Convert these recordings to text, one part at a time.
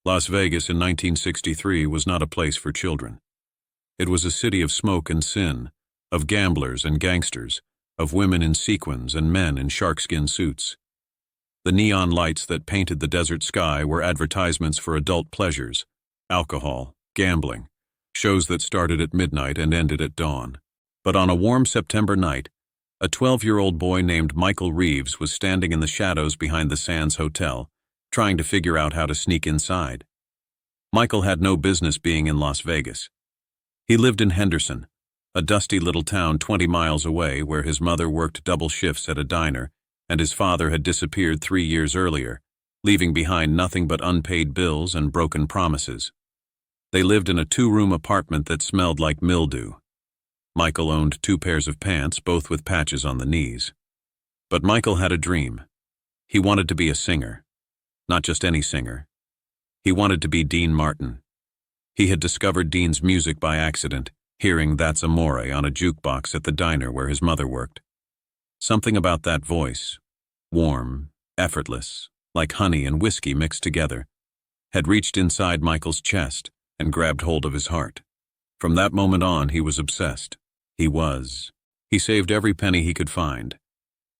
Las Vegas in 1963 was not a place for children. It was a city of smoke and sin, of gamblers and gangsters, of women in sequins and men in sharkskin suits. The neon lights that painted the desert sky were advertisements for adult pleasures, alcohol, gambling, shows that started at midnight and ended at dawn. But on a warm September night, a 12-year-old boy named Michael Reeves was standing in the shadows behind the Sands Hotel, trying to figure out how to sneak inside. Michael had no business being in Las Vegas. He lived in Henderson, a dusty little town 20 miles away where his mother worked double shifts at a diner and his father had disappeared 3 years earlier, leaving behind nothing but unpaid bills and broken promises. They lived in a 2-room apartment that smelled like mildew. Michael owned 2 pairs of pants, both with patches on the knees. But Michael had a dream. He wanted to be a singer. Not just any singer. He wanted to be Dean Martin. He had discovered Dean's music by accident, hearing That's Amore on a jukebox at the diner where his mother worked. Something about that voice, warm, effortless, like honey and whiskey mixed together, had reached inside Michael's chest and grabbed hold of his heart. From that moment on, he was obsessed. He saved every penny he could find.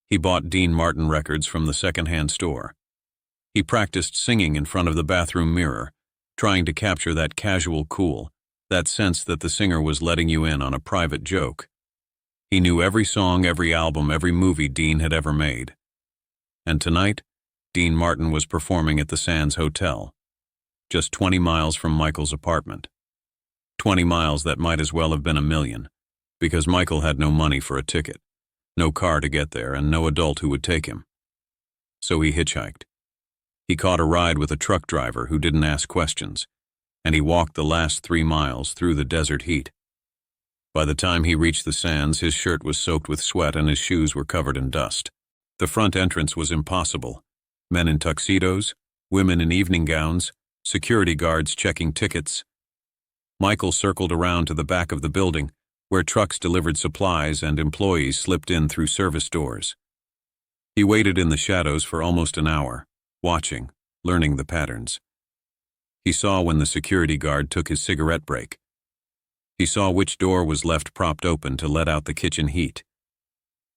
He bought Dean Martin records from the second-hand store. He practiced singing in front of the bathroom mirror, trying to capture that casual cool, that sense that the singer was letting you in on a private joke. He knew every song, every album, every movie Dean had ever made. And tonight, Dean Martin was performing at the Sands Hotel, just 20 miles from Michael's apartment. 20 miles that might as well have been a million, because Michael had no money for a ticket, no car to get there, and no adult who would take him. So he hitchhiked. He caught a ride with a truck driver who didn't ask questions, and he walked the last 3 miles through the desert heat. By the time he reached the sands, his shirt was soaked with sweat and his shoes were covered in dust. The front entrance was impossible. Men in tuxedos, women in evening gowns, security guards checking tickets. Michael circled around to the back of the building, where trucks delivered supplies and employees slipped in through service doors. He waited in the shadows for almost an hour, watching, learning the patterns. He saw when the security guard took his cigarette break. He saw which door was left propped open to let out the kitchen heat.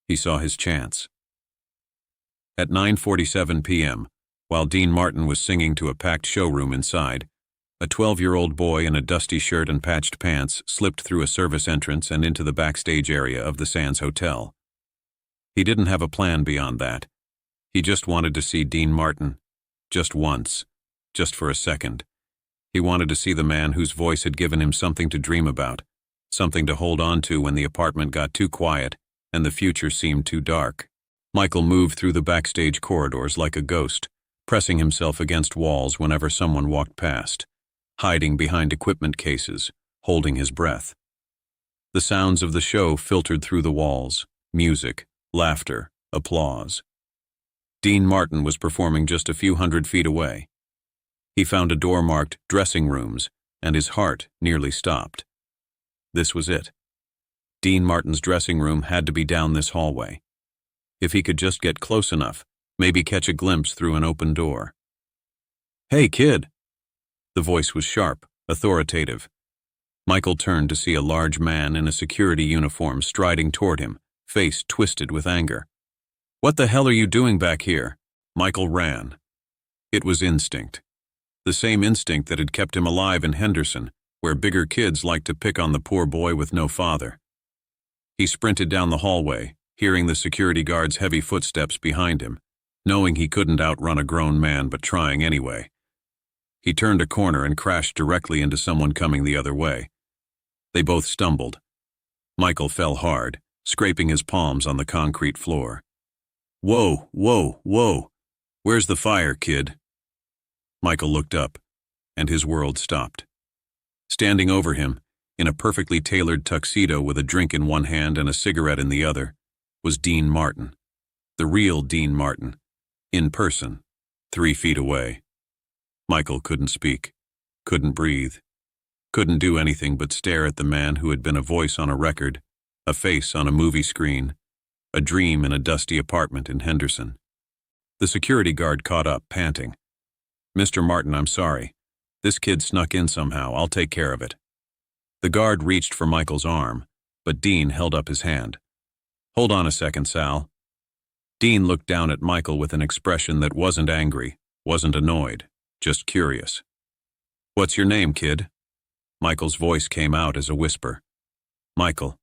He saw his chance. At 9:47 p.m., while Dean Martin was singing to a packed showroom inside, a 12-year-old boy in a dusty shirt and patched pants slipped through a service entrance and into the backstage area of the Sands Hotel. He didn't have a plan beyond that. He just wanted to see Dean Martin. Just once. Just for a second. He wanted to see the man whose voice had given him something to dream about, something to hold on to when the apartment got too quiet and the future seemed too dark. Michael moved through the backstage corridors like a ghost, pressing himself against walls whenever someone walked past, hiding behind equipment cases, holding his breath. The sounds of the show filtered through the walls, music, laughter, applause. Dean Martin was performing just a few hundred feet away. He found a door marked dressing rooms, and his heart nearly stopped. This was it. Dean Martin's dressing room had to be down this hallway. If he could just get close enough, maybe catch a glimpse through an open door. "Hey, kid!" The voice was sharp, authoritative. Michael turned to see a large man in a security uniform striding toward him, face twisted with anger. "What the hell are you doing back here?" Michael ran. It was instinct. The same instinct that had kept him alive in Henderson, where bigger kids liked to pick on the poor boy with no father. He sprinted down the hallway, hearing the security guard's heavy footsteps behind him, knowing he couldn't outrun a grown man but trying anyway. He turned a corner and crashed directly into someone coming the other way. They both stumbled. Michael fell hard, scraping his palms on the concrete floor. "Whoa, whoa, whoa! Where's the fire, kid?" Michael looked up, and his world stopped. Standing over him, in a perfectly tailored tuxedo with a drink in one hand and a cigarette in the other, was Dean Martin. The real Dean Martin, in person, 3 feet away. Michael couldn't speak, couldn't breathe, couldn't do anything but stare at the man who had been a voice on a record, a face on a movie screen, a dream in a dusty apartment in Henderson. The security guard caught up, panting. "Mr. Martin, I'm sorry. This kid snuck in somehow. I'll take care of it. The guard reached for Michael's arm, but Dean held up his hand. Hold on a second, Sal. Dean looked down at Michael with an expression that wasn't angry, wasn't annoyed, just curious. What's your name, kid? Michael's voice came out as a whisper. Michael.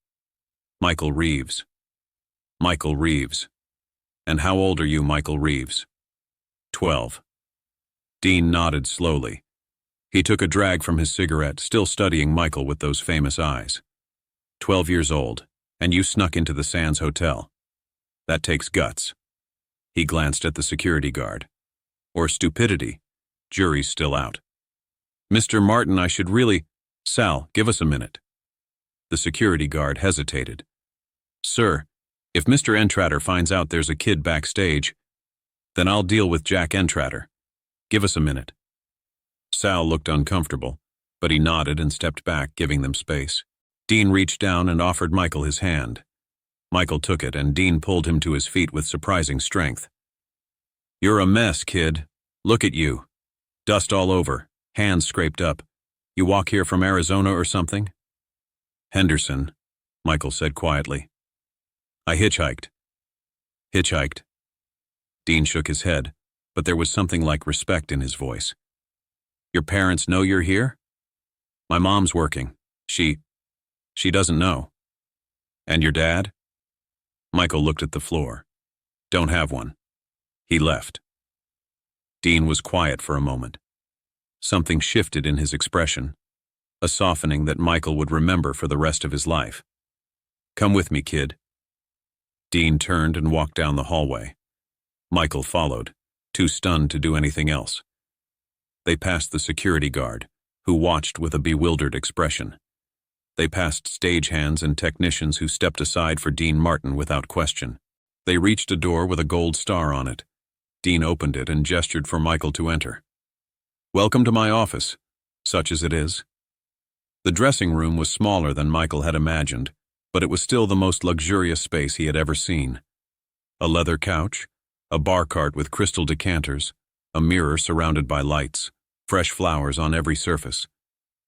Michael Reeves. Michael Reeves. And how old are you, Michael Reeves? 12. Dean nodded slowly. He took a drag from his cigarette, still studying Michael with those famous eyes. 12 years old, and you snuck into the Sands Hotel. That takes guts. He glanced at the security guard. Or stupidity. Jury's still out. Mr. Martin, I should really... Sal, give us a minute. The security guard hesitated. Sir, if Mr. Entratter finds out there's a kid backstage, then I'll deal with Jack Entratter. Give us a minute. Sal looked uncomfortable, but he nodded and stepped back, giving them space. Dean reached down and offered Michael his hand. Michael took it, and Dean pulled him to his feet with surprising strength. You're a mess, kid. Look at you. Dust all over, hands scraped up. You walk here from Arizona or something? Henderson, Michael said quietly. I hitchhiked. Hitchhiked. Dean shook his head, but there was something like respect in his voice. Your parents know you're here? My mom's working. She doesn't know. And your dad? Michael looked at the floor. Don't have one. He left. Dean was quiet for a moment. Something shifted in his expression, a softening that Michael would remember for the rest of his life. Come with me, kid. Dean turned and walked down the hallway. Michael followed, too stunned to do anything else. They passed the security guard, who watched with a bewildered expression. They passed stagehands and technicians who stepped aside for Dean Martin without question. They reached a door with a gold star on it. Dean opened it and gestured for Michael to enter. Welcome to my office, such as it is. The dressing room was smaller than Michael had imagined, but it was still the most luxurious space he had ever seen. A leather couch, a bar cart with crystal decanters, a mirror surrounded by lights, fresh flowers on every surface.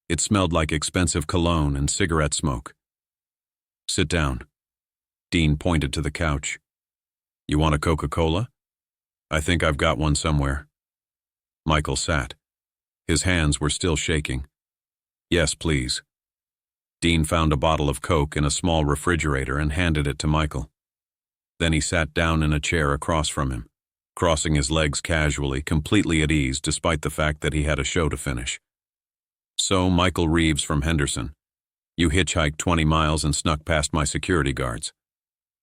It smelled like expensive cologne and cigarette smoke. Sit down. Dean pointed to the couch. You want a Coca-Cola? I think I've got one somewhere. Michael sat. His hands were still shaking. Yes, please. Dean found a bottle of Coke in a small refrigerator and handed it to Michael. Then he sat down in a chair across from him, crossing his legs casually, completely at ease despite the fact that he had a show to finish. So, Michael Reeves from Henderson, you hitchhiked 20 miles and snuck past my security guards.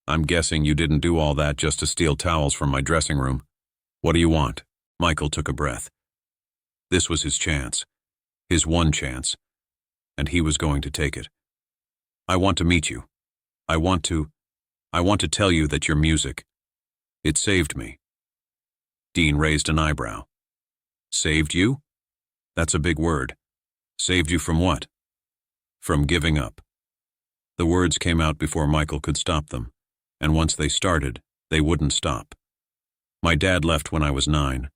I'm guessing you didn't do all that just to steal towels from my dressing room. What do you want? Michael took a breath. This was his chance, his one chance, and he was going to take it. I want to meet you. I want to tell you that your music, it saved me. Dean raised an eyebrow. Saved you? That's a big word. Saved you from what? From giving up. The words came out before Michael could stop them, and once they started, they wouldn't stop. My dad left when I was 9.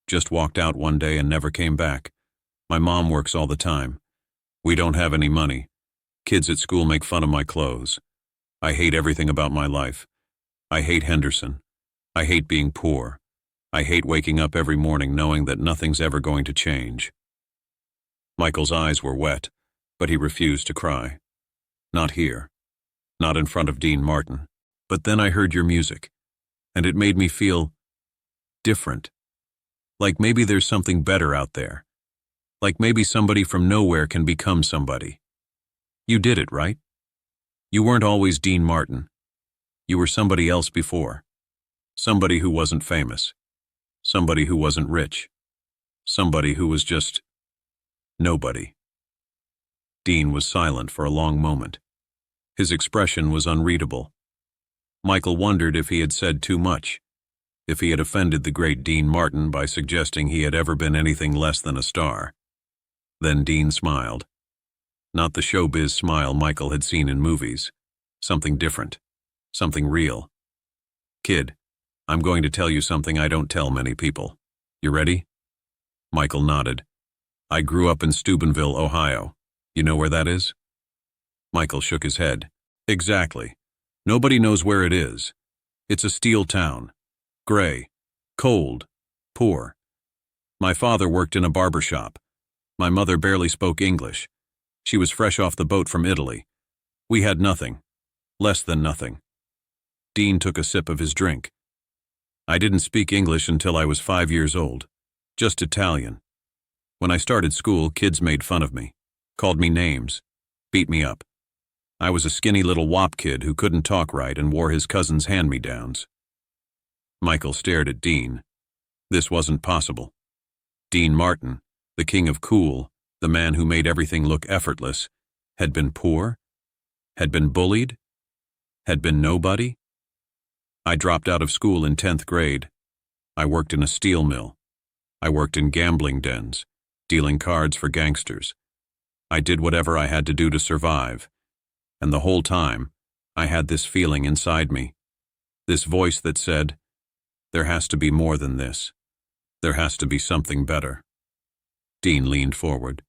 Just walked out one day and never came back. My mom works all the time. We don't have any money. Kids at school make fun of my clothes. I hate everything about my life. I hate Henderson. I hate being poor. I hate waking up every morning knowing that nothing's ever going to change. Michael's eyes were wet, but he refused to cry. Not here. Not in front of Dean Martin. But then I heard your music, and it made me feel different. Like maybe there's something better out there. Like maybe somebody from nowhere can become somebody. You did it, right? You weren't always Dean Martin. You were somebody else before. Somebody who wasn't famous. Somebody who wasn't rich. Somebody who was just nobody. Dean was silent for a long moment. His expression was unreadable. Michael wondered if he had said too much, if he had offended the great Dean Martin by suggesting he had ever been anything less than a star. Then Dean smiled. Not the showbiz smile Michael had seen in movies. Something different. Something real. Kid, I'm going to tell you something I don't tell many people. You ready? Michael nodded. I grew up in Steubenville, Ohio. You know where that is? Michael shook his head. Exactly. Nobody knows where it is. It's a steel town. Gray. Cold. Poor. My father worked in a barber shop. My mother barely spoke English. She was fresh off the boat from Italy. We had nothing. Less than nothing. Dean took a sip of his drink. I didn't speak English until I was 5 years old. Just Italian. When I started school, kids made fun of me, called me names, beat me up. I was a skinny little wop kid who couldn't talk right and wore his cousin's hand-me-downs. Michael stared at Dean. This wasn't possible. Dean Martin, the king of cool, the man who made everything look effortless, had been poor? Had been bullied? Had been nobody? I dropped out of school in 10th grade. I worked in a steel mill. I worked in gambling dens, dealing cards for gangsters. I did whatever I had to do to survive. And the whole time, I had this feeling inside me. This voice that said, there has to be more than this. There has to be something better. Dean leaned forward.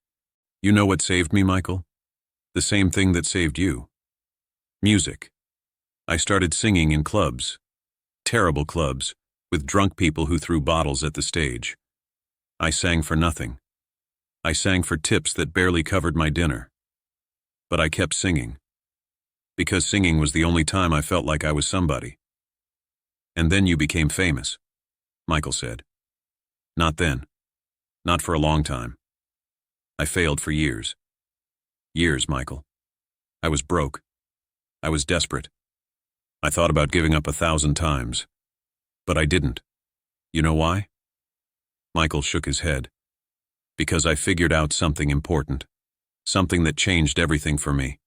You know what saved me, Michael? The same thing that saved you. Music. I started singing in clubs. Terrible clubs, with drunk people who threw bottles at the stage. I sang for nothing. I sang for tips that barely covered my dinner. But I kept singing. Because singing was the only time I felt like I was somebody. And then you became famous, Michael said. Not then. Not for a long time. I failed for years. Years, Michael. I was broke. I was desperate. I thought about giving up 1,000 times. But I didn't. You know why? Michael shook his head. Because I figured out something important. Something that changed everything for me.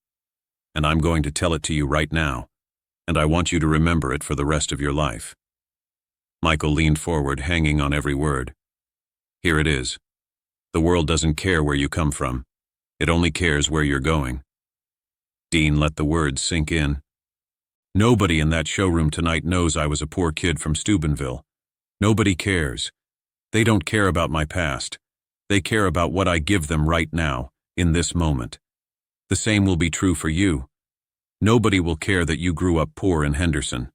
And I'm going to tell it to you right now. And I want you to remember it for the rest of your life. Michael leaned forward, hanging on every word. Here it is. The world doesn't care where you come from. It only cares where you're going. Dean let the words sink in. Nobody in that showroom tonight knows I was a poor kid from Steubenville. Nobody cares. They don't care about my past. They care about what I give them right now, in this moment. The same will be true for you. Nobody will care that you grew up poor in Henderson.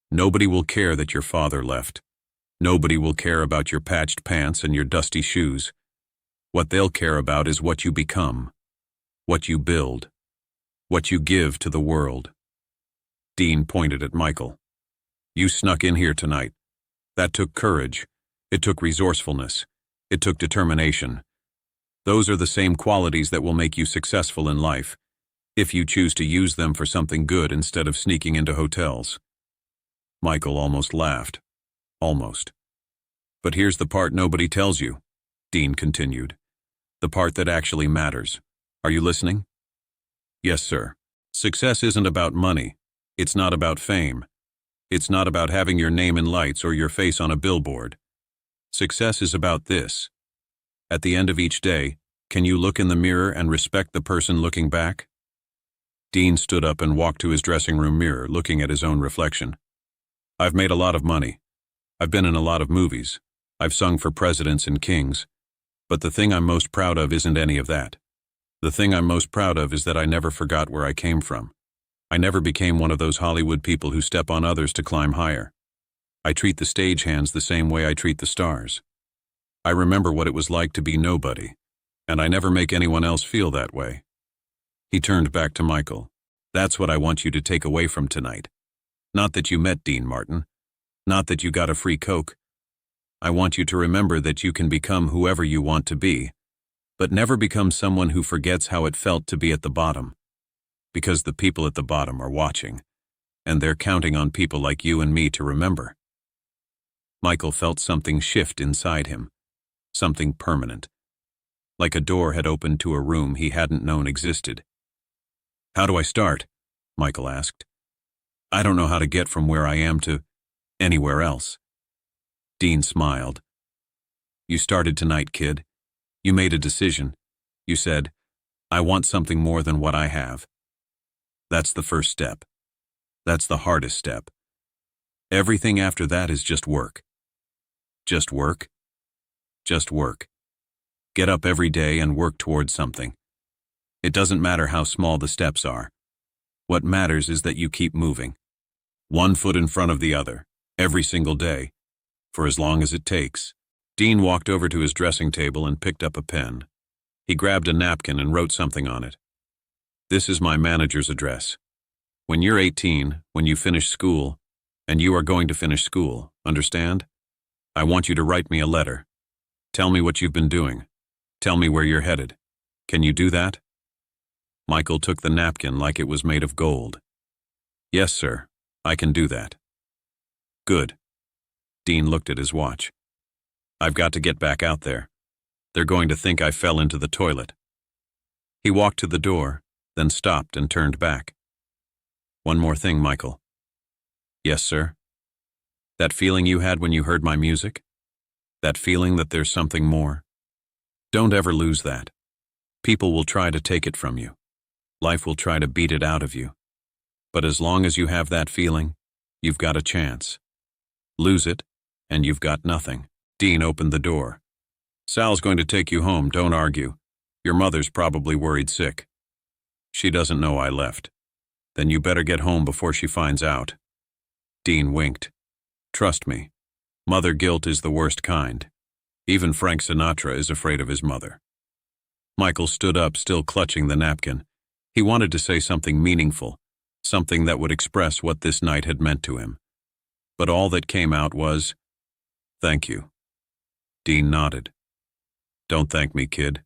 Nobody will care that your father left. Nobody will care about your patched pants and your dusty shoes. What they'll care about is what you become, what you build, what you give to the world. Dean pointed at Michael. You snuck in here tonight. That took courage. It took resourcefulness. It took determination. Those are the same qualities that will make you successful in life, if you choose to use them for something good instead of sneaking into hotels. Michael almost laughed. Almost. But here's the part nobody tells you, Dean continued. The part that actually matters. Are you listening? Yes, sir. Success isn't about money. It's not about fame. It's not about having your name in lights or your face on a billboard. Success is about this. At the end of each day, can you look in the mirror and respect the person looking back? Dean stood up and walked to his dressing room mirror, looking at his own reflection. I've made a lot of money. I've been in a lot of movies. I've sung for presidents and kings. But the thing I'm most proud of isn't any of that. The thing I'm most proud of is that I never forgot where I came from. I never became one of those Hollywood people who step on others to climb higher. I treat the stagehands the same way I treat the stars. I remember what it was like to be nobody, and I never make anyone else feel that way. He turned back to Michael. That's what I want you to take away from tonight. Not that you met Dean Martin. Not that you got a free Coke. I want you to remember that you can become whoever you want to be, but never become someone who forgets how it felt to be at the bottom. Because the people at the bottom are watching, and they're counting on people like you and me to remember. Michael felt something shift inside him, something permanent, like a door had opened to a room he hadn't known existed. How do I start? Michael asked. I don't know how to get from where I am to anywhere else. Dean smiled. You started tonight, kid. You made a decision. You said, I want something more than what I have. That's the first step. That's the hardest step. Everything after that is just work. Just work. Just work. Get up every day and work towards something. It doesn't matter how small the steps are. What matters is that you keep moving. One foot in front of the other, every single day, for as long as it takes. Dean walked over to his dressing table and picked up a pen. He grabbed a napkin and wrote something on it. This is my manager's address. When you're 18, when you finish school, and you are going to finish school, understand? I want you to write me a letter. Tell me what you've been doing. Tell me where you're headed. Can you do that? Michael took the napkin like it was made of gold. Yes, sir, I can do that. Good. Dean looked at his watch. I've got to get back out there. They're going to think I fell into the toilet. He walked to the door, then stopped and turned back. One more thing, Michael. Yes, sir. That feeling you had when you heard my music? That feeling that there's something more? Don't ever lose that. People will try to take it from you. Life will try to beat it out of you. But as long as you have that feeling, you've got a chance. Lose it, and you've got nothing. Dean opened the door. Sal's going to take you home, don't argue. Your mother's probably worried sick. She doesn't know I left. Then you better get home before she finds out. Dean winked. Trust me, mother guilt is the worst kind. Even Frank Sinatra is afraid of his mother. Michael stood up, still clutching the napkin. He wanted to say something meaningful, something that would express what this night had meant to him. But all that came out was, thank you. Dean nodded. Don't thank me, kid.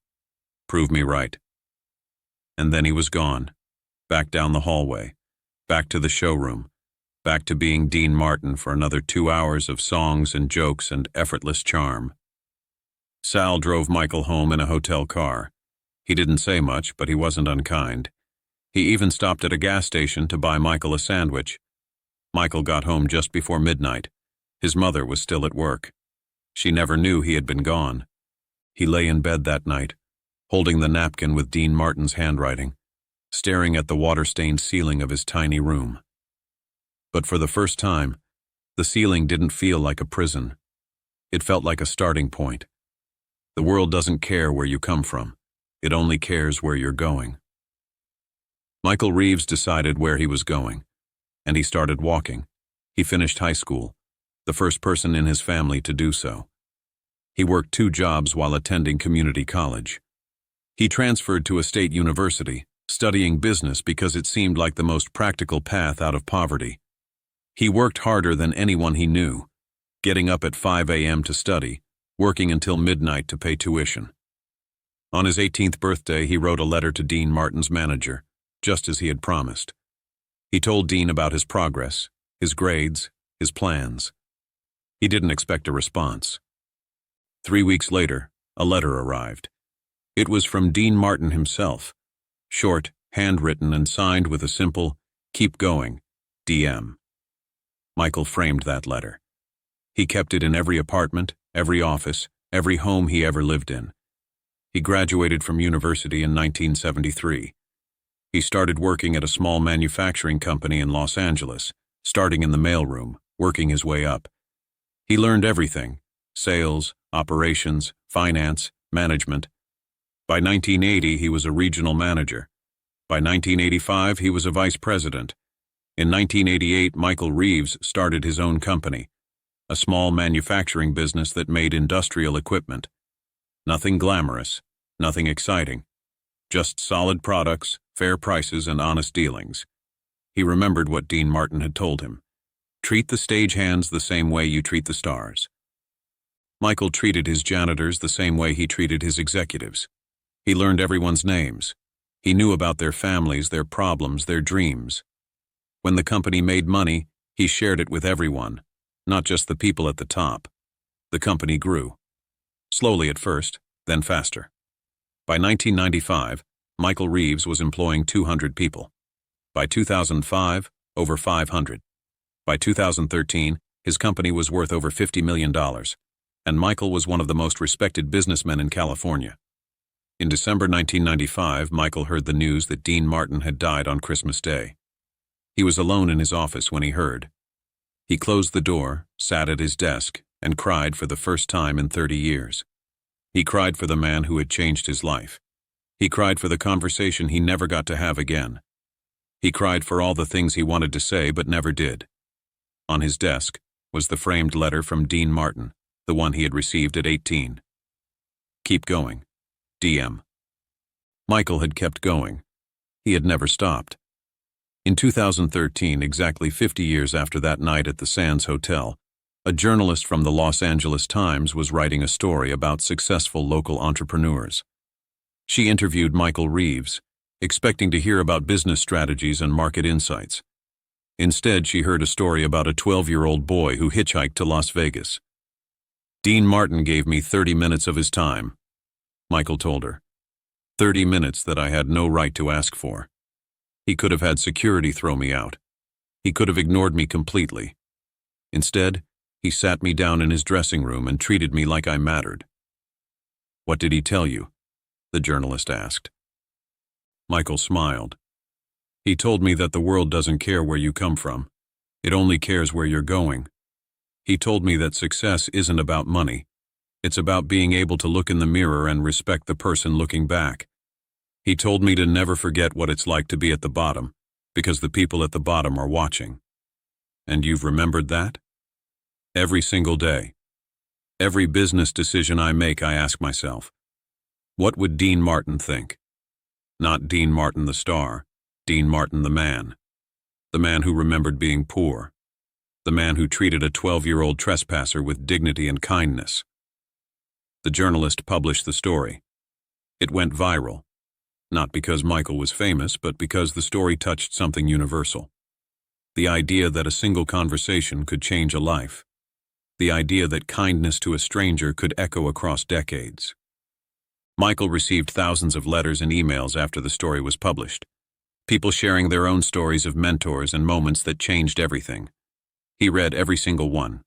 Prove me right. And then he was gone, back down the hallway, back to the showroom, back to being Dean Martin for another 2 hours of songs and jokes and effortless charm. Sal drove Michael home in a hotel car. He didn't say much, but he wasn't unkind. He even stopped at a gas station to buy Michael a sandwich. Michael got home just before midnight. His mother was still at work. She never knew he had been gone. He lay in bed that night, holding the napkin with Dean Martin's handwriting, staring at the water-stained ceiling of his tiny room. But for the first time, the ceiling didn't feel like a prison. It felt like a starting point. The world doesn't care where you come from. It only cares where you're going. Michael Reeves decided where he was going, and he started walking. He finished high school, the first person in his family to do so. He worked 2 jobs while attending community college. He transferred to a state university, studying business because it seemed like the most practical path out of poverty. He worked harder than anyone he knew, getting up at 5 a.m. to study, working until midnight to pay tuition. On his 18th birthday, he wrote a letter to Dean Martin's manager, just as he had promised. He told Dean about his progress, his grades, his plans. He didn't expect a response. 3 weeks later, a letter arrived. It was from Dean Martin himself, short, handwritten, and signed with a simple, "Keep going, DM." Michael framed that letter. He kept it in every apartment, every office, every home he ever lived in. He graduated from university in 1973. He started working at a small manufacturing company in Los Angeles, starting in the mailroom, working his way up. He learned everything: sales, operations, finance, management. By 1980, he was a regional manager. By 1985, he was a vice president. In 1988, Michael Reeves started his own company, a small manufacturing business that made industrial equipment. Nothing glamorous, nothing exciting, just solid products, fair prices, and honest dealings. He remembered what Dean Martin had told him. Treat the stagehands the same way you treat the stars. Michael treated his janitors the same way he treated his executives. He learned everyone's names. He knew about their families, their problems, their dreams. When the company made money, he shared it with everyone, not just the people at the top. The company grew. Slowly at first, then faster. By 1995, Michael Reeves was employing 200 people. By 2005, over 500. By 2013, his company was worth over $50 million, and Michael was one of the most respected businessmen in California. In December 1995, Michael heard the news that Dean Martin had died on Christmas Day. He was alone in his office when he heard. He closed the door, sat at his desk, and cried for the first time in 30 years. He cried for the man who had changed his life. He cried for the conversation he never got to have again. He cried for all the things he wanted to say but never did. On his desk was the framed letter from Dean Martin, the one he had received at 18. Keep going. DM. Michael had kept going. He had never stopped. In 2013, exactly 50 years after that night at the Sands Hotel, a journalist from the Los Angeles Times was writing a story about successful local entrepreneurs. She interviewed Michael Reeves, expecting to hear about business strategies and market insights. Instead, she heard a story about a 12-year-old boy who hitchhiked to Las Vegas. Dean Martin gave me 30 minutes of his time, Michael told her. 30 minutes that I had no right to ask for. He could have had security throw me out. He could have ignored me completely. Instead, he sat me down in his dressing room and treated me like I mattered. What did he tell you? The journalist asked. Michael smiled. He told me that the world doesn't care where you come from. It only cares where you're going. He told me that success isn't about money. It's about being able to look in the mirror and respect the person looking back. He told me to never forget what it's like to be at the bottom, because the people at the bottom are watching. And you've remembered that? Every single day. Every business decision I make, I ask myself, what would Dean Martin think? Not Dean Martin the star, Dean Martin the man who remembered being poor, the man who treated a 12-year-old trespasser with dignity and kindness. The journalist published the story. It went viral, not because Michael was famous, but because the story touched something universal. The idea that a single conversation could change a life. The idea that kindness to a stranger could echo across decades. Michael received thousands of letters and emails after the story was published. People sharing their own stories of mentors and moments that changed everything. He read every single one.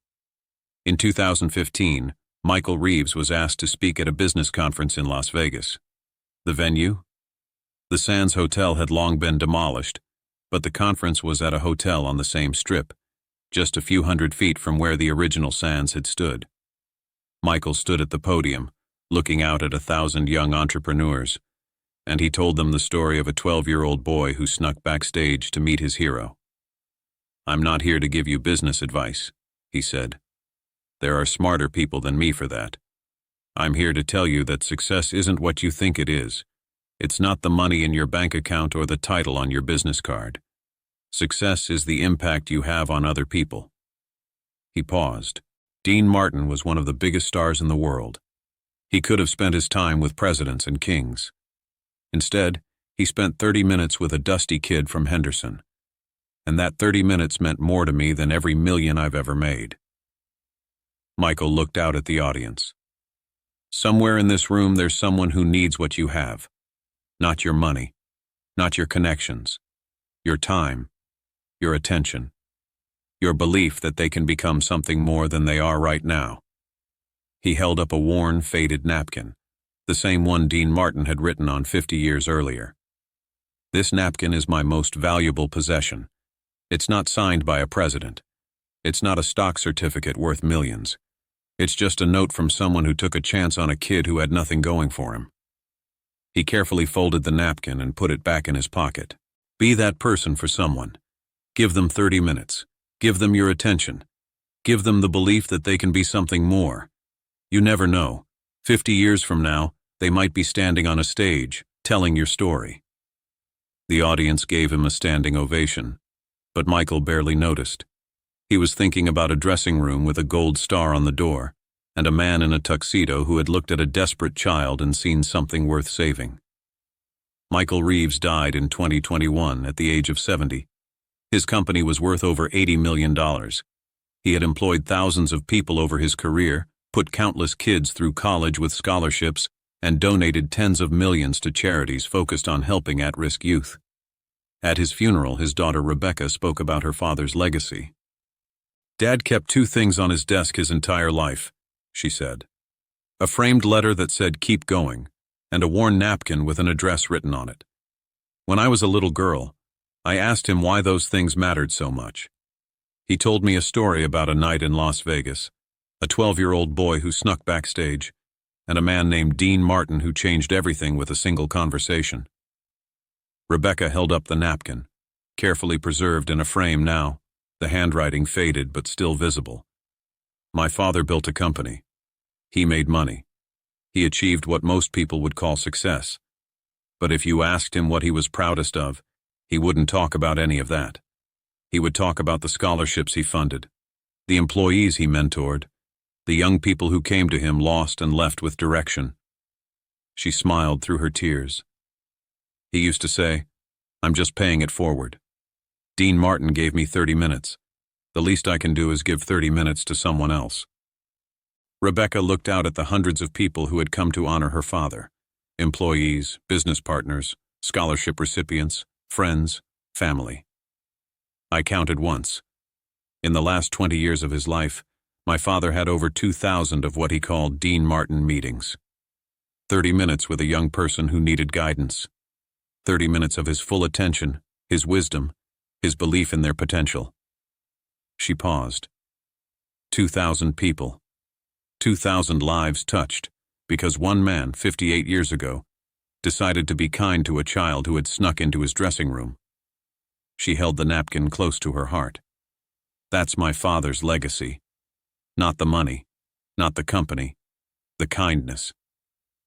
In 2015, Michael Reeves was asked to speak at a business conference in Las Vegas. The venue? The Sands Hotel had long been demolished, but the conference was at a hotel on the same strip, just a few hundred feet from where the original Sands had stood. Michael stood at the podium, looking out at 1,000 young entrepreneurs, and he told them the story of a 12-year-old boy who snuck backstage to meet his hero. I'm not here to give you business advice, he said. There are smarter people than me for that. I'm here to tell you that success isn't what you think it is. It's not the money in your bank account or the title on your business card. Success is the impact you have on other people. He paused. Dean Martin was one of the biggest stars in the world. He could have spent his time with presidents and kings. Instead, he spent 30 minutes with a dusty kid from Henderson. And that 30 minutes meant more to me than every million I've ever made. Michael looked out at the audience. Somewhere in this room there's someone who needs what you have. Not your money, not your connections, your time, your attention, your belief that they can become something more than they are right now. He held up a worn, faded napkin, the same one Dean Martin had written on 50 years earlier. This napkin is my most valuable possession. It's not signed by a president. It's not a stock certificate worth millions. It's just a note from someone who took a chance on a kid who had nothing going for him. He carefully folded the napkin and put it back in his pocket. Be that person for someone. Give them 30 minutes. Give them your attention. Give them the belief that they can be something more. You never know. 50 years from now, they might be standing on a stage, telling your story. The audience gave him a standing ovation, but Michael barely noticed. He was thinking about a dressing room with a gold star on the door, and a man in a tuxedo who had looked at a desperate child and seen something worth saving. Michael Reeves died in 2021 at the age of 70. His company was worth over $80 million. He had employed thousands of people over his career, put countless kids through college with scholarships, and donated tens of millions to charities focused on helping at-risk youth. At his funeral, his daughter Rebecca spoke about her father's legacy. Dad kept two things on his desk his entire life, she said. A framed letter that said, "Keep going," and a worn napkin with an address written on it. When I was a little girl, I asked him why those things mattered so much. He told me a story about a night in Las Vegas, a 12-year-old boy who snuck backstage, and a man named Dean Martin who changed everything with a single conversation. Rebecca held up the napkin, carefully preserved in a frame now, the handwriting faded but still visible. My father built a company. He made money. He achieved what most people would call success. But if you asked him what he was proudest of, he wouldn't talk about any of that. He would talk about the scholarships he funded, the employees he mentored, the young people who came to him lost and left with direction. She smiled through her tears. He used to say, "I'm just paying it forward. Dean Martin gave me 30 minutes. The least I can do is give 30 minutes to someone else." Rebecca looked out at the hundreds of people who had come to honor her father. Employees, business partners, scholarship recipients, friends, family. I counted once. In the last 20 years of his life, my father had over 2,000 of what he called Dean Martin meetings. 30 minutes with a young person who needed guidance. 30 minutes of his full attention, his wisdom, his belief in their potential. She paused. 2,000 people. 2,000 lives touched, because one man, 58 years ago, decided to be kind to a child who had snuck into his dressing room. She held the napkin close to her heart. That's my father's legacy. Not the money, not the company, the kindness,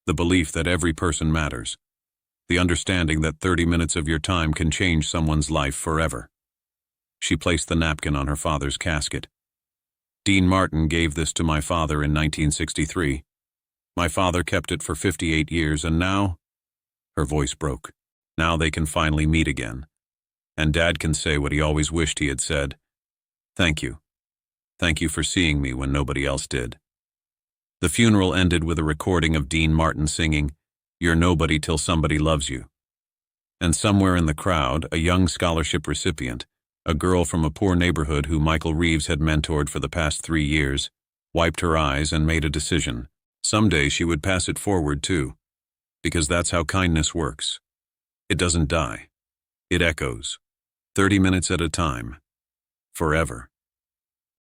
the belief that every person matters, the understanding that 30 minutes of your time can change someone's life forever. She placed the napkin on her father's casket. Dean Martin gave this to my father in 1963. My father kept it for 58 years, and now, her voice broke, now they can finally meet again. And Dad can say what he always wished he had said. Thank you. Thank you for seeing me when nobody else did. The funeral ended with a recording of Dean Martin singing, "You're nobody till somebody loves you." And somewhere in the crowd, a young scholarship recipient, a girl from a poor neighborhood who Michael Reeves had mentored for the past 3 years, wiped her eyes and made a decision. Someday she would pass it forward too. Because that's how kindness works. It doesn't die. It echoes. 30 minutes at a time. Forever.